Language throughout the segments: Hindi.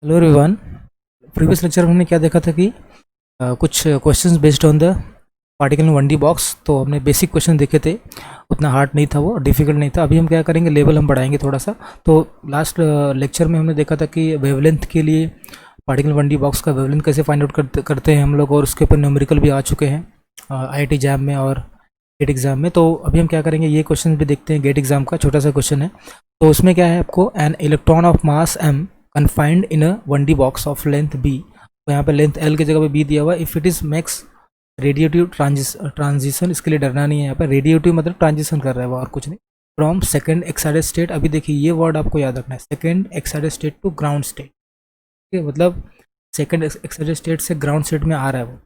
Hello everyone. प्रीवियस लेक्चर में हमने क्या देखा था कि कुछ questions based on the particle 1D box. तो हमने बेसिक क्वेश्चन देखे थे, उतना हार्ड नहीं था, वो डिफिकल्ट नहीं था। अभी हम क्या करेंगे, लेवल हम बढ़ाएंगे थोड़ा सा। तो लास्ट लेक्चर में हमने देखा था कि वेवलेंथ के लिए पार्टिकल 1D बॉक्स का वेवलेंथ कैसे फाइंड आउट करते हैं हम लोग, और उसके ऊपर न्यूमेरिकल भी आ चुके हैं IIT एग्जाम में और गेट एग्जाम में। तो अभी हम क्या करेंगे, ये क्वेश्चन भी देखते हैं। गेट एग्जाम का छोटा सा क्वेश्चन है। तो उसमें क्या है, आपको an electron of mass m confined in a 1D box of length b। तो यहाँ पे लेंथ l की जगह पे b दिया हुआ है। If it is max radiative transition, इसके लिए डरना नहीं है। यहाँ पे रेडिएटिव मतलब ट्रांजिशन कर रहा है वो, और कुछ नहीं। फ्रॉम सेकेंड एक्साइटेड स्टेट, अभी देखिए ये वर्ड आपको याद रखना है, second excited state to ground state. ठीक है, मतलब सेकेंड एक्साइटेड स्टेट से ग्राउंड स्टेट में आ रहा है वो।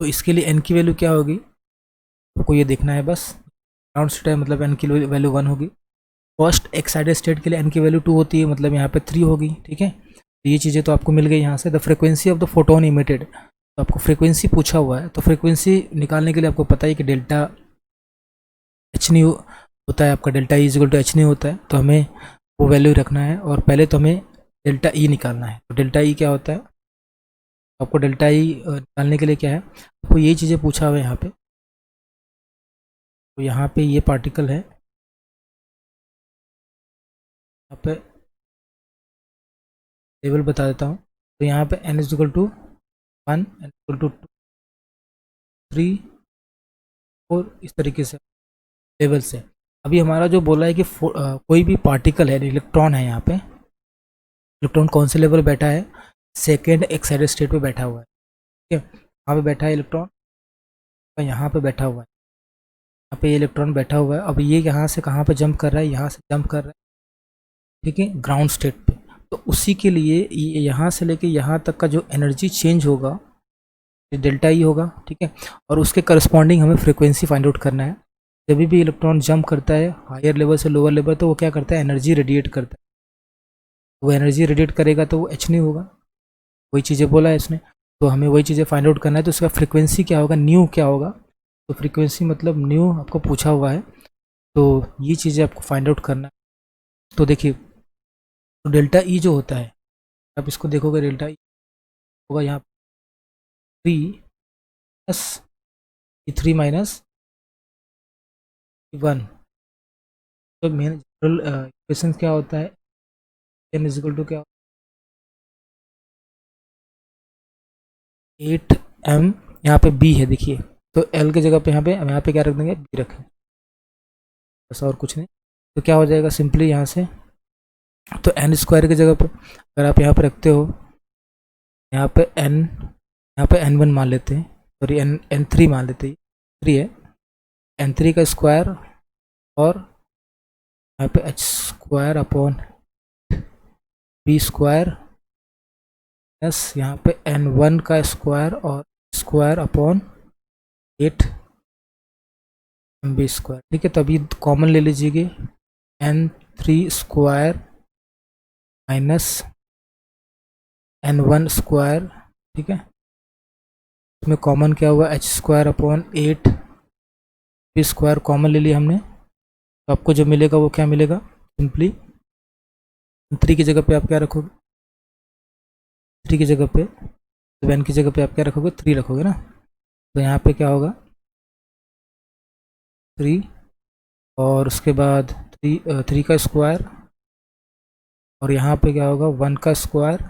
तो इसके लिए n की वैल्यू क्या होगी, आपको ये देखना है बस। ग्राउंड स्टेट है मतलब n की वैल्यू 1 होगी। फर्स्ट एक्साइटेड स्टेट के लिए n की वैल्यू 2 होती है, मतलब यहाँ पे 3 होगी। ठीक है, तो ये चीज़ें तो आपको मिल गई यहाँ से। The frequency of the photon emitted, तो आपको फ्रीक्वेंसी पूछा हुआ है। तो फ्रीक्वेंसी निकालने के लिए आपको पता है कि डेल्टा एच न्यू होता है आपका, delta E equal to H nu होता है। तो हमें वो वैल्यू रखना है, और पहले तो हमें डेल्टा ई निकालना है। तो डेल्टा ई क्या होता है, आपको डेल्टा ई निकालने के लिए क्या है, आपको ये चीज़ें पूछा हुआ है यहाँ पे। तो यहाँ पे ये पार्टिकल है, यहाँ पे टेबल बता देता हूँ। तो यहाँ पे n equal to 1, n equal to 3, 4, इस तरीके से लेवल से। अभी हमारा जो बोला है कि कोई भी पार्टिकल है, इलेक्ट्रॉन है, यहाँ पे इलेक्ट्रॉन कौन से लेवल बैठा है, सेकेंड एक्साइटेड स्टेट पे बैठा हुआ है। ठीक है, यहाँ पे बैठा है इलेक्ट्रॉन, यहाँ पे बैठा हुआ है, यहाँ पे ये इलेक्ट्रॉन बैठा हुआ है। अब ये यहाँ से कहाँ पे जंप कर रहा है, यहाँ से जंप कर रहा है। ठीक है, ग्राउंड स्टेट पे। तो उसी के लिए यहाँ से लेके यहाँ तक का जो एनर्जी चेंज होगा, डेल्टा ई होगा। ठीक है, और उसके करस्पॉन्डिंग हमें फ्रिक्वेंसी फाइंड आउट करना है। जब भी इलेक्ट्रॉन जंप करता है हायर लेवल से लोअर लेवल, तो वो क्या करता है, एनर्जी रेडिएट करता है। वो एनर्जी रेडिएट करेगा तो वो एच नहीं होगा, वही चीज़ें बोला है इसने। तो हमें वही चीज़ें फाइंड आउट करना है। तो उसका फ्रिक्वेंसी क्या होगा, न्यू क्या होगा। तो फ्रिक्वेंसी मतलब न्यू आपको पूछा हुआ है, तो ये चीज़ें आपको फाइंड आउट करना है। तो देखिए, तो डेल्टा ई जो होता है, आप इसको देखोगे, डेल्टा ई होगा यहाँ 3 -3 तो मेन जनरल इक्वेशन क्या होता है, n इजिकल टू क्या, 8m, यहाँ पे b है देखिए। तो l की जगह पे यहाँ पे क्या रख देंगे, b रखें, बस और कुछ नहीं। तो क्या हो जाएगा सिंपली यहाँ से, तो n स्क्वायर की जगह पे अगर आप यहाँ पे रखते हो, यहाँ पे n1 मान लेते हैं, सॉरी n3 मान लेते हैं, 3 है, n3 का स्क्वायर, और यहाँ पे h square upon b square, plus यहाँ पे n1 का स्क्वायर और स्क्वायर अपॉन 8mb स्क्वायर। ठीक है, तो अभी कॉमन ले लीजिए, n3 square minus n1 square. ठीक है, इसमें कॉमन क्या हुआ, h square upon 8b square common ले लिया हमने। तो आपको जो मिलेगा वो क्या मिलेगा, सिंपली 3 की जगह पे आप क्या रखोगे, 3 की जगह पे, 7 की जगह पे आप क्या रखोगे, 3 रखोगे ना। तो यहाँ पे क्या होगा, 3, और उसके बाद 3 का स्क्वायर, और यहाँ पे क्या होगा, 1 का स्क्वायर।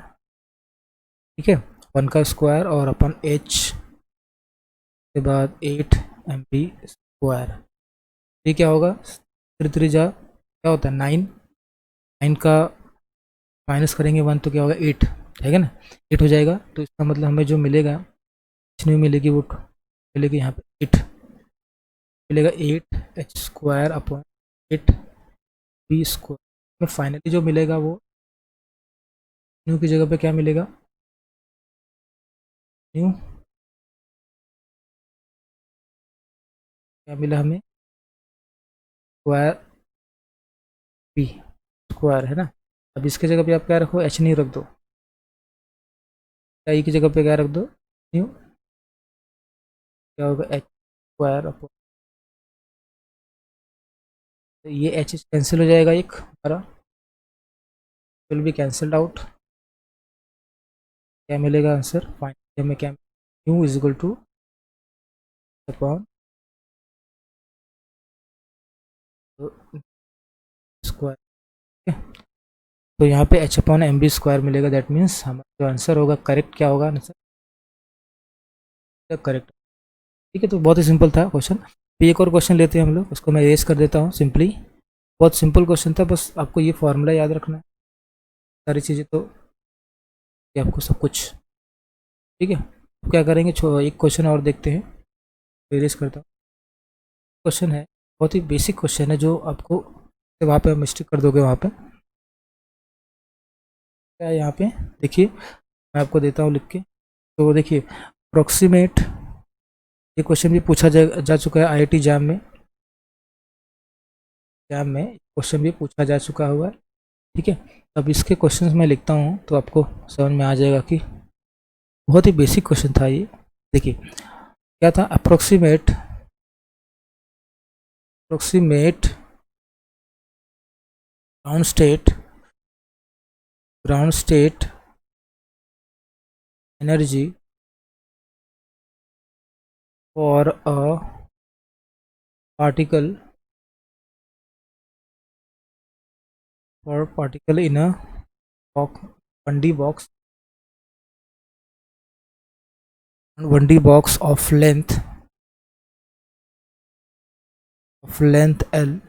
ठीक है, 1 का स्क्वायर और अपन h के बाद 8mb स्क्वायर। ये क्या होगा, 3 जा क्या होता है 9, 9 का माइनस करेंगे 1 तो क्या होगा 8, है ना, 8 हो जाएगा। तो इसका मतलब हमें जो मिलेगा, कुछ नहीं मिलेगी, वो मिलेगी यहाँ पे 8 मिलेगा, 8h square upon 8b square में फाइनली जो मिलेगा वो न्यू की जगह पे क्या मिलेगा, न्यू क्या मिला हमें, स्क्वायर बी स्क्वायर, है ना। अब इसके जगह पे आप क्या रखो, एच न्यू रख दो, आई की जगह पे क्या रख दो, न्यू, क्या होगा एच स्क्वायर अपॉन, तो ये एच कैंसिल हो जाएगा, एक हमारा विल बी कैंसल्ड आउट। क्या मिलेगा आंसर, फाइनली हमें क्या, nu is equal to upon square. तो यहाँ पे H upon M B square मिलेगा, दैट मीन्स हमारा जो आंसर होगा करेक्ट क्या होगा आंसर, करेक्ट। ठीक है, तो बहुत ही सिंपल था क्वेश्चन। फिर एक और क्वेश्चन लेते हैं हम लोग, उसको मैं रेस कर देता हूँ सिंपली। बहुत सिंपल क्वेश्चन था, बस आपको ये फॉर्मूला याद रखना है, सारी चीज़ें तो ये आपको सब कुछ। ठीक है, तो क्या करेंगे, एक क्वेश्चन और देखते हैं, रेस करता हूँ। क्वेश्चन है, बहुत ही बेसिक क्वेश्चन है, जो आपको वहाँ पे मिस्टेक कर दोगे वहाँ पे। क्या है यहाँ पे, देखिए मैं आपको देता हूँ लिख के। तो देखिए अप्रोक्सीमेट, ये क्वेश्चन भी पूछा जा चुका है आईआईटी जैम में क्वेश्चन भी पूछा जा चुका हुआ है। ठीक है, अब इसके क्वेश्चंस मैं लिखता हूँ तो आपको समझ में आ जाएगा कि बहुत ही बेसिक क्वेश्चन था ये। देखिए क्या था, approximate ground state energy for a particle in a 1D box, 1D box of length L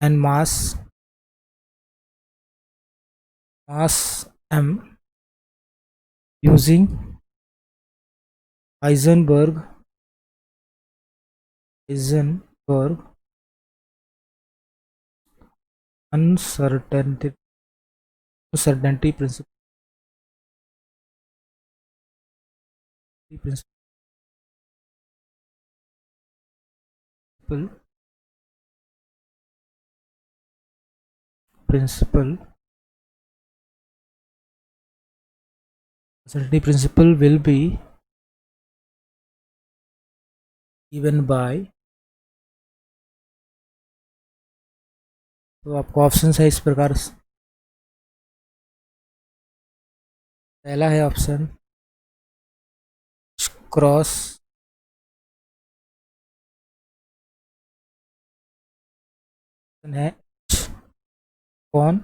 and mass m, using Heisenberg uncertainty principle uncertainty principle will be given by, तो आपको ऑप्शन है इस प्रकार से। पहला है ऑप्शन क्रॉस है upon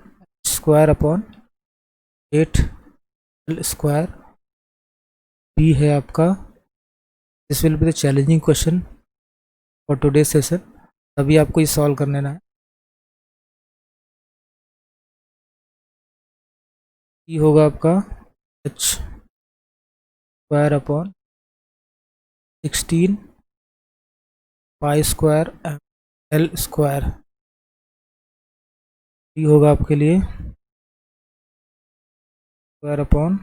square upon 8 square. B है आपका, this will be the challenging question for today session, तभी आपको ये सॉल्व कर लेना है। ई होगा आपका H square upon 16 pi square L square. E होगा आपके लिए स्क्वायर अपॉन,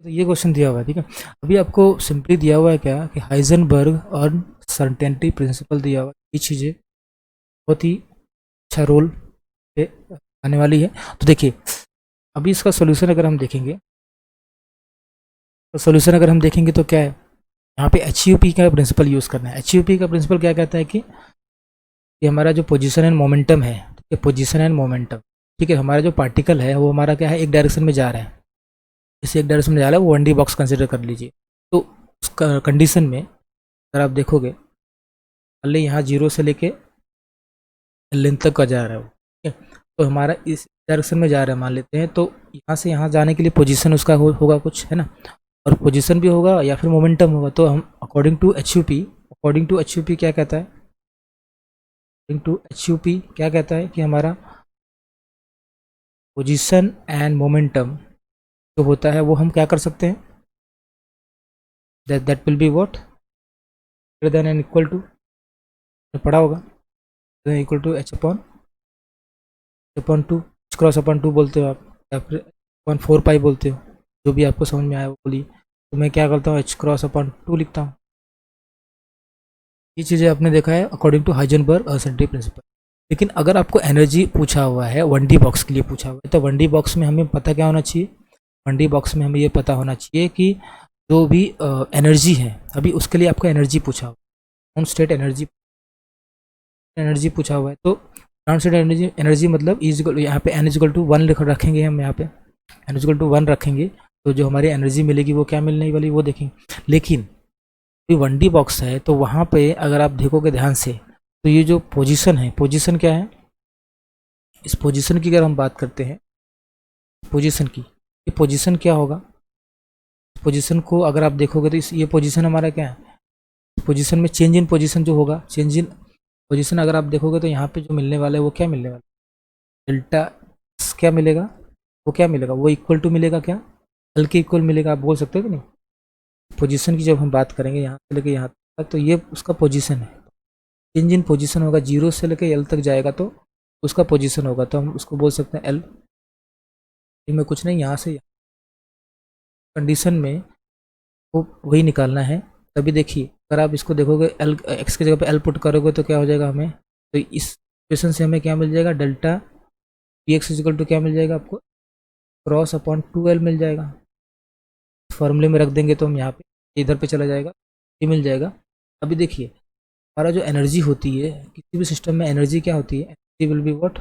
तो ये क्वेश्चन दिया हुआ है। ठीक है, अभी आपको सिंपली दिया हुआ है क्या कि हाइजेनबर्ग और सर्टेनिटी प्रिंसिपल दिया हुआ है, ये चीज़ें बहुत ही अच्छा रोल पे आने वाली है। तो देखिए अभी इसका सोल्यूशन अगर हम देखेंगे, तो क्या है, यहाँ पे एच का प्रिंसिपल यूज़ करना है। एच का प्रिंसिपल क्या कहता है कि हमारा जो पोजीशन एंड मोमेंटम है, ठीक है, पोजीशन एंड मोमेंटम, ठीक है, हमारा जो पार्टिकल है वो हमारा क्या है, एक डायरेक्शन में जा रहा है, इसे एक डायरेक्शन में जा रहा है, वो 1D बॉक्स कंसिडर कर लीजिए। तो उस कंडीशन में अगर आप देखोगे, मान लीजिए यहाँ 0 से लेके लेंथ तक का जा रहा है वो, ठीक है, तो हमारा इस डायरेक्शन में जा रहा है मान लेते हैं, तो यहाँ से यहाँ जाने के लिए पोजीशन उसका होगा कुछ, है ना, और पोजीशन भी होगा या फिर मोमेंटम होगा। तो हम according to H U P क्या कहता है, क्या कहता है कि हमारा पोजीशन एंड मोमेंटम जो होता है वो हम क्या कर सकते हैं, that will be what, greater than and equal to, पढ़ा होगा, equal to H upon 2 cross upon 2 बोलते हो आप, या फिर अपॉन 4 पाई बोलते हो, जो भी आपको समझ में आया वो बोलिए। तो मैं क्या करता हूँ, एच क्रॉस अपॉन 2 लिखता हूँ। ये चीज़ें आपने देखा है according to Heisenberg uncertainty principle. लेकिन अगर आपको एनर्जी पूछा हुआ है, 1D बॉक्स के लिए पूछा हुआ है, तो 1D बॉक्स में हमें पता क्या होना चाहिए, 1D बॉक्स में हमें ये पता होना चाहिए कि जो भी एनर्जी है, अभी उसके लिए आपको एनर्जी पूछा हुआ, ग्राउंड स्टेट एनर्जी, एनर्जी पूछा हुआ है, तो ग्राउंड स्टेट एनर्जी मतलब इजिकल, यहाँ पे n इजिकल टू 1 रखेंगे हम, यहाँ पे n इजिकल टू 1 रखेंगे तो जो हमारी एनर्जी मिलेगी वो क्या मिलने वाली वो देखेंगे। लेकिन 1D बॉक्स है तो वहाँ पे अगर आप देखोगे ध्यान से तो ये जो पोजीशन है, पोजीशन क्या है, इस पोजीशन की अगर हम बात करते हैं, पोजीशन की, ये पोजीशन क्या होगा, पोजीशन को अगर आप देखोगे तो इस ये पोजीशन हमारा क्या है, पोजीशन में चेंज इन पोजीशन जो होगा, चेंज इन पोजीशन अगर आप देखोगे तो यहाँ पे जो मिलने वाला है वो क्या मिलने वाला है, डेल्टा क्या मिलेगा, वो क्या मिलेगा, वो इक्वल टू मिलेगा, क्या एल के इक्वल मिलेगा, आप बोल सकते हो कि नहीं। पोजीशन की जब हम बात करेंगे यहाँ से लेके यहाँ तक तो ये उसका पोजीशन है, चेंज इन पोजीशन होगा, 0 से लेके एल तक जाएगा तो उसका पोजीशन होगा, तो हम उसको बोल सकते हैं एल में कुछ नहीं, यहाँ से कंडीशन में वो वही निकालना है। तभी देखिए अगर आप इसको देखोगे एल एक्स की जगह पे एल पुट करोगे तो क्या हो जाएगा हमें, तो इस इक्वेशन से हमें क्या मिल जाएगा, delta P X equal to क्या मिल जाएगा आपको, क्रॉस अपॉन 2L मिल जाएगा। फॉर्मूले में रख देंगे तो हम यहाँ पे इधर पे चला जाएगा, ये मिल जाएगा। अभी देखिए हमारा जो एनर्जी होती है किसी भी सिस्टम में, एनर्जी क्या होती है, एनर्जी विल बी व्हाट,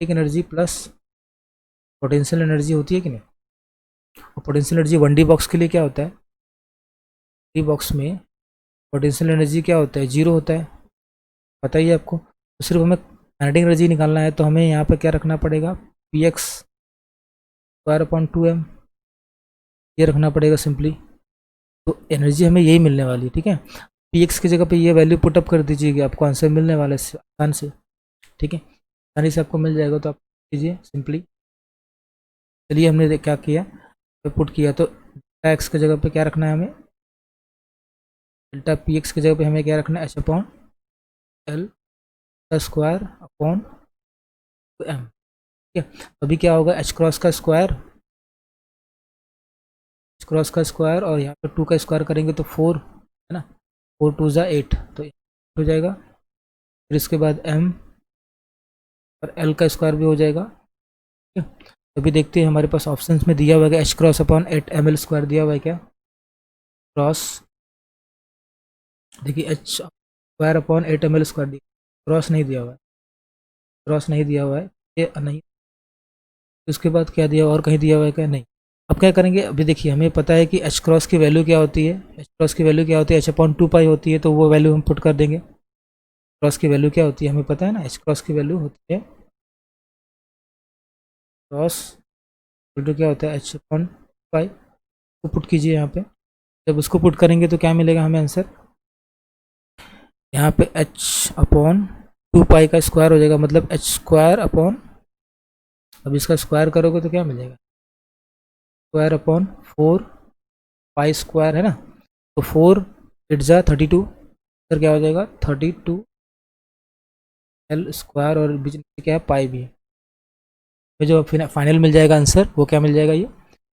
एक एनर्जी प्लस पोटेंशियल एनर्जी होती है कि नहीं। और पोटेंशियल एनर्जी 1D बॉक्स के लिए क्या होता है, डी बॉक्स में पोटेंशियल एनर्जी क्या होता है, 0 होता है, पता ही है आपको। तो सिर्फ हमें काइनेटिक एनर्जी निकालना है तो हमें यहाँ पे क्या रखना पड़ेगा, P x square upon 2m, ये रखना पड़ेगा सिंपली। तो एनर्जी हमें यही मिलने वाली है, ठीक है। पी एक्स की जगह पे ये वैल्यू पुटअप कर दीजिएगा, आपको आंसर मिलने वाला है आसान से, ठीक है, आसानी से आपको मिल जाएगा। तो आप कीजिए सिंपली, चलिए हमने क्या किया, पुट किया, तो डेल्टा एक्स की जगह पे क्या रखना है हमें, डेल्टा पी एक्स की जगह पे हमें क्या रखना है, H upon L square upon M, ठीक है। अभी क्या होगा, एच क्रॉस का स्क्वायर, एच क्रॉस का स्क्वायर और यहाँ पे 2 का स्क्वायर करेंगे तो 4 है ना, 4 2 ज़ा 8 तो हो जाएगा। फिर इसके बाद एम और एल का स्क्वायर भी हो जाएगा, ठीक है। अभी देखते हैं हमारे पास ऑप्शंस में दिया हुआ है H cross upon 8 M L square दिया हुआ है क्या, क्रॉस, देखिए H square upon 8 M L square दिया, क्रॉस नहीं दिया हुआ है, क्रॉस नहीं दिया हुआ है, ये नहीं। उसके बाद क्या दिया हुआ, और कहीं दिया हुआ है क्या, नहीं। अब क्या करेंगे, अभी देखिए हमें पता है कि एच क्रॉस की वैल्यू क्या होती है, एच क्रॉस की वैल्यू क्या होती है, एच अपॉन 2 पाई होती है, तो वो वैल्यू हम पुट कर देंगे। क्रॉस की वैल्यू क्या होती है हमें पता है ना, एच क्रॉस की वैल्यू होती है, क्रॉस वैल्यू क्या होता है, एच अपॉन पाई, को पुट कीजिए यहाँ पे। जब उसको पुट करेंगे तो क्या मिलेगा हमें आंसर, यहाँ पे एच अपॉन 2 पाई का स्क्वायर हो जाएगा, मतलब एच स्क्वायर अपॉन, अब इसका स्क्वायर करोगे तो क्या मिलेगा, स्क्वायर अपॉन 4 पाई स्क्वायर है ना, तो 4 8 ज़ा 32, फिर क्या हो जाएगा 32 एल स्क्वायर और बीच में क्या है पाई भी है। जो फाइनल मिल जाएगा आंसर वो क्या मिल जाएगा, ये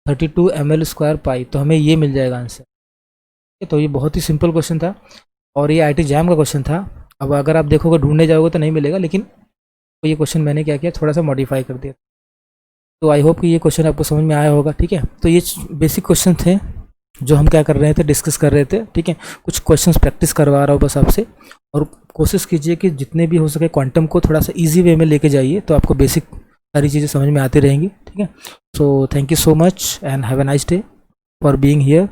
32 ml स्क्वायर पाई, तो हमें ये मिल जाएगा आंसर। तो ये बहुत ही सिंपल क्वेश्चन था और ये IIT जैम का क्वेश्चन था। अब अगर आप देखोगे ढूंढने जाओगे तो नहीं मिलेगा, लेकिन तो ये क्वेश्चन मैंने क्या किया, थोड़ा सा मॉडिफाई कर दिया। तो आई होप कि ये क्वेश्चन आपको समझ में आया होगा, ठीक है। तो ये बेसिक क्वेश्चन थे जो हम क्या कर रहे थे, डिस्कस कर रहे थे, ठीक है। कुछ क्वेश्चंस प्रैक्टिस करवा रहा हूँ बस आपसे, और कोशिश कीजिए कि जितने भी हो सके क्वांटम को थोड़ा सा इजी वे में लेके जाइए, तो आपको बेसिक सारी चीज़ें समझ में आती रहेंगी, ठीक है। So thank you so much and have a nice day for being here.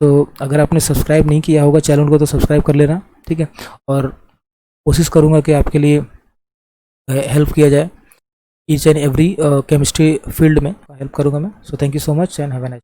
तो अगर आपने सब्सक्राइब नहीं किया होगा चैनल को तो सब्सक्राइब कर लेना, ठीक है। और कोशिश करूँगा कि आपके लिए हेल्प किया जाए each and every chemistry field में हेल्प करूँगा मैं। So thank you so much and have a nice